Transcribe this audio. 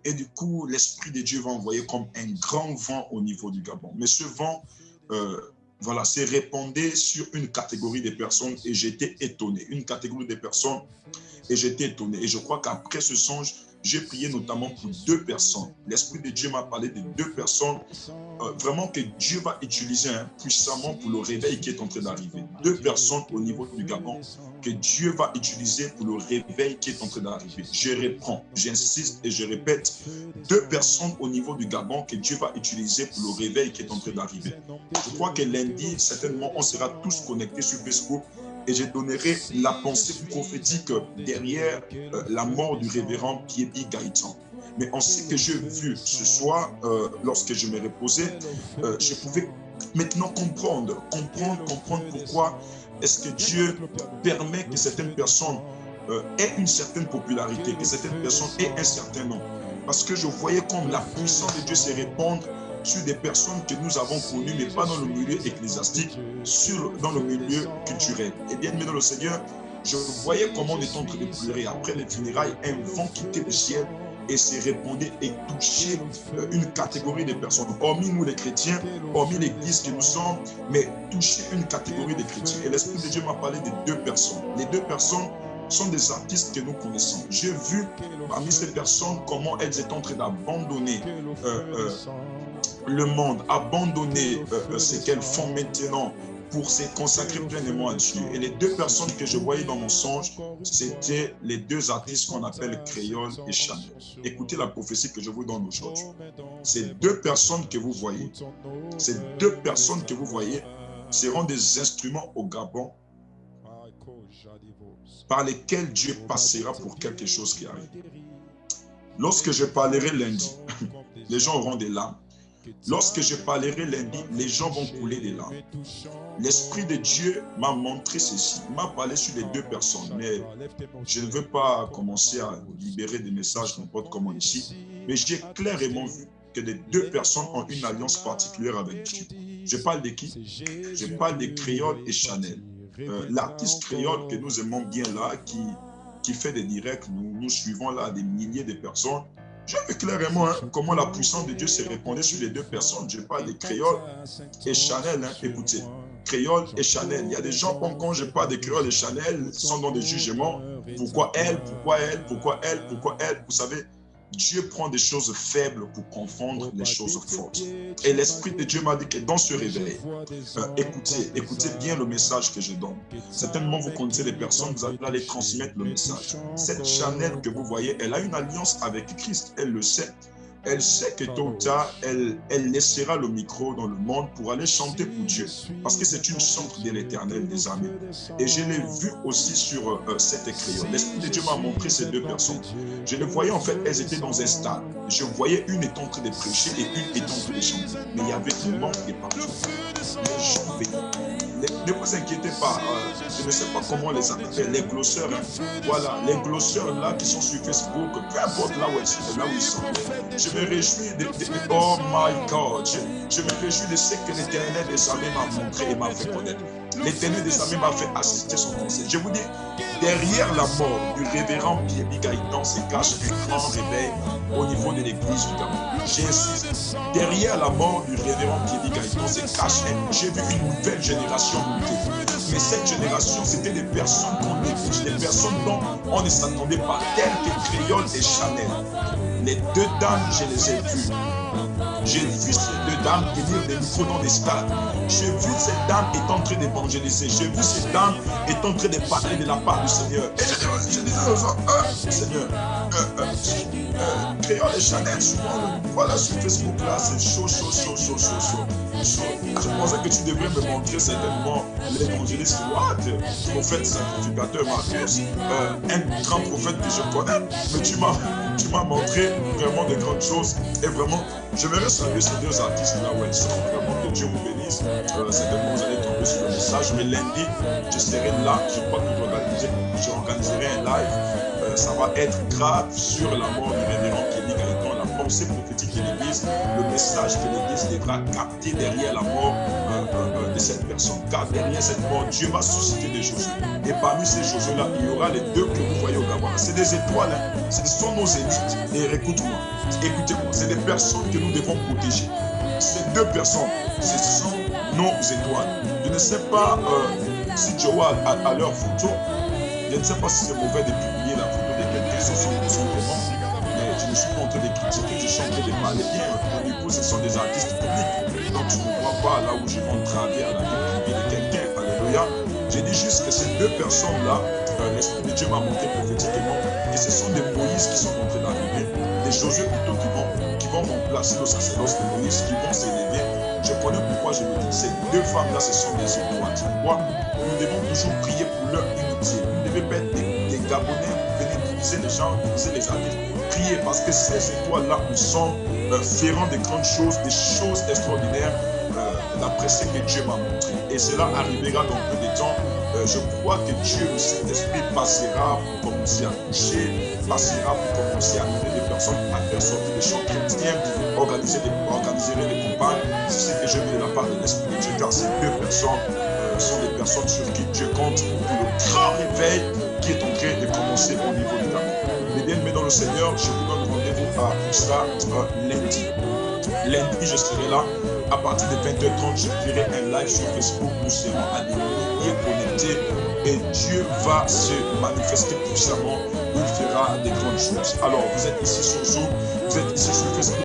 Et du coup, l'Esprit de Dieu va envoyer comme un grand vent au niveau du Gabon. Mais ce vent, voilà, s'est répandu sur une catégorie de personnes et j'étais étonné. Une catégorie de personnes et j'étais étonné. Et je crois qu'après ce songe, j'ai prié notamment pour 2 personnes. L'Esprit de Dieu m'a parlé de 2 personnes, vraiment que Dieu va utiliser puissamment pour le réveil qui est en train d'arriver. 2 personnes au niveau du Gabon que Dieu va utiliser pour le réveil qui est en train d'arriver. Je reprends, j'insiste et je répète, 2 personnes au niveau du Gabon que Dieu va utiliser pour le réveil qui est en train d'arriver. Je crois que lundi, certainement, on sera tous connectés sur Facebook et je donnerai la pensée prophétique derrière la mort du révérend Pierre-Bi Gaëtan. Mais on sait que j'ai vu ce soir, lorsque je me reposais, je pouvais maintenant comprendre pourquoi est-ce que Dieu permet que certaines personnes aient une certaine popularité, que certaines personnes aient un certain nom. Parce que je voyais comme la puissance de Dieu se répandre sur des personnes que nous avons connues, mais pas dans le milieu ecclésiastique, dans le milieu culturel. Et bien, mais dans le Seigneur, je voyais comment on est en train de pleurer. Après les funérailles, un vent quittait le ciel et se répandait et touchait une catégorie de personnes. Hormis nous les chrétiens, hormis l'église que nous sommes, mais toucher une catégorie de chrétiens. Et l'Esprit de Dieu m'a parlé de 2 personnes. Les 2 personnes sont des artistes que nous connaissons. J'ai vu parmi ces personnes comment elles étaient en train d'abandonner le monde, abandonner ce qu'elles font maintenant pour se consacrer pleinement à Dieu. Et les 2 personnes que je voyais dans mon songe, c'était les 2 artistes qu'on appelle Créole et Chanel. Écoutez la prophétie que je vous donne aujourd'hui. Ces 2 personnes que vous voyez, ces 2 personnes que vous voyez seront des instruments au Gabon par lesquels Dieu passera pour quelque chose qui arrive. Lorsque je parlerai lundi, les gens auront des larmes. Lorsque je parlerai lundi, les gens vont couler des larmes. L'Esprit de Dieu m'a montré ceci. Il m'a parlé sur les 2 personnes, mais je ne veux pas commencer à libérer des messages n'importe comment ici. Mais j'ai clairement vu que les 2 personnes ont une alliance particulière avec Dieu. Je parle de qui? Je parle de Créole et Chanel. L'artiste créole que nous aimons bien là, qui fait des directs, nous suivons là des milliers de personnes. J'ai vu clairement comment la puissance de Dieu s'est répandue sur les 2 personnes. Je parle de Créole et Chanel. Écoutez, Créole et Chanel. Il y a des gens, quand je parle de Créole et Chanel, sont dans des jugements. Pourquoi elle? Pourquoi elle? Pourquoi elle? Pourquoi elle? Vous savez, Dieu prend des choses faibles pour confondre les choses fortes. Et l'Esprit de Dieu m'a dit que dans ce réveil, écoutez bien le message que je donne. Certainement, vous connaissez les personnes, vous allez aller transmettre le message. Cette Chanel que vous voyez, elle a une alliance avec Christ, elle le sait. Elle sait que tôt ou tard, elle laissera le micro dans le monde pour aller chanter pour Dieu. Parce que c'est une chante de l'Éternel des armées. Et je l'ai vu aussi sur cet écrit. L'Esprit de Dieu m'a montré ces 2 personnes. Je les voyais en fait, elles étaient dans un stade. Je voyais une étant en train de prêcher et une étant en train de chanter. Mais il y avait du monde de partout. Les gens venaient. Ne vous inquiétez pas, je ne sais pas comment on les appelle, les glosseurs. Voilà, les glosseurs là qui sont sur Facebook, peu importe là où ils sont. Je me réjouis oh my God, je me réjouis de ce que l'Éternel des armées m'a montré et m'a fait connaître. L'Éternel des armées m'a fait assister son conseil. Je vous dis, derrière la mort du révérend Pierre-Bi Gaëtan se cache un grand réveil au niveau de l'église du Gabon. J'insiste, derrière la mort du révérend Pierre-Bi Gaëtan se cache j'ai vu une nouvelle génération monter. Mais cette génération, c'était des personnes qu'on néglige, des personnes dont on ne s'attendait pas, telles que Créole et Chanel. Les 2 dames, je les ai vues. J'ai vu ces 2 dames tenir des micros dans des stades. J'ai vu ces dames étant en train d'évangéliser. J'ai vu ces dames étant en train de parler de la part du Seigneur. Et je disais aux gens, Seigneur, Créole et Chanel, souvent, voilà sur Facebook là, c'est chaud. Je pensais que tu devrais me montrer certainement l'évangéliste Watt, prophète sacrificateur Marcus, un grand prophète que je connais, mais tu m'as montré vraiment de grandes choses. Et vraiment, je vais saluer ces 2 artistes là où elles sont. Vraiment que Dieu vous bénisse. Certainement, vous allez tomber sur le message. Mais lundi, je serai là. Je crois que j'organiserai un live. Ça va être grave sur la mort du révérend Pierre-Bi Gaëtan, la pensée prophétique de l'Église, le message de l'Église devra capter derrière la mort de cette personne. Car derrière cette mort, Dieu va susciter des Josué. Et parmi ces Josué-là, il y aura les deux que vous voyez au Gabon. C'est des étoiles, hein. Ce sont nos élites. Et écoute-moi, écoutez-moi, c'est des personnes que nous devons protéger. Ces deux personnes, ce sont nos étoiles. Je ne sais pas si Joa a leur photo. Je ne sais pas si c'est mauvais de publier la photo de quelqu'un sur son comment, mais je ne suis pas en train de critiquer, je suis en train de parler bien. Du coup, ce sont des artistes publics. Donc, je ne vois pas là où je vais entraver à la vie privée de quelqu'un. Alléluia. J'ai dit juste que ces deux personnes-là, l'Esprit de Dieu m'a montré prophétiquement que ce sont des Moïse qui sont en train d'arriver, des Josué plutôt qui vont remplacer le sacerdoce de Moïse, qui vont s'élever. Je connais pourquoi je le dis. Ces deux femmes-là, ce sont des étoiles. Tu vois, nous devons toujours prier pour leur unité. Vous ne devez pas être des Gabonais, venir diviser les gens, diviser les amis. Priez parce que ces étoiles-là nous sont feront de grandes choses, des choses extraordinaires, d'après ce que Dieu m'a montré. Et cela arrivera dans peu de temps. Je crois que Dieu, le Saint-Esprit, passera pour commencer à toucher, passera pour commencer à amener des personnes à faire sortir des chants chrétiens, organiser des campagnes. C'est ce que je veux de la part de l'Esprit de Dieu, car ces deux personnes sont des personnes sur qui Dieu compte pour le grand réveil qui est en train de commencer au niveau de l'amour. Mais bien aimés dans le Seigneur, je vous donne rendez-vous pour ça lundi. Lundi, je serai là. À partir de 20h30, je ferai un live sur Facebook. Nous serons à des milliers connectés et Dieu va se manifester puissamment. Il fera des grandes choses. Alors, vous êtes ici sur Zoom, vous êtes ici sur Facebook.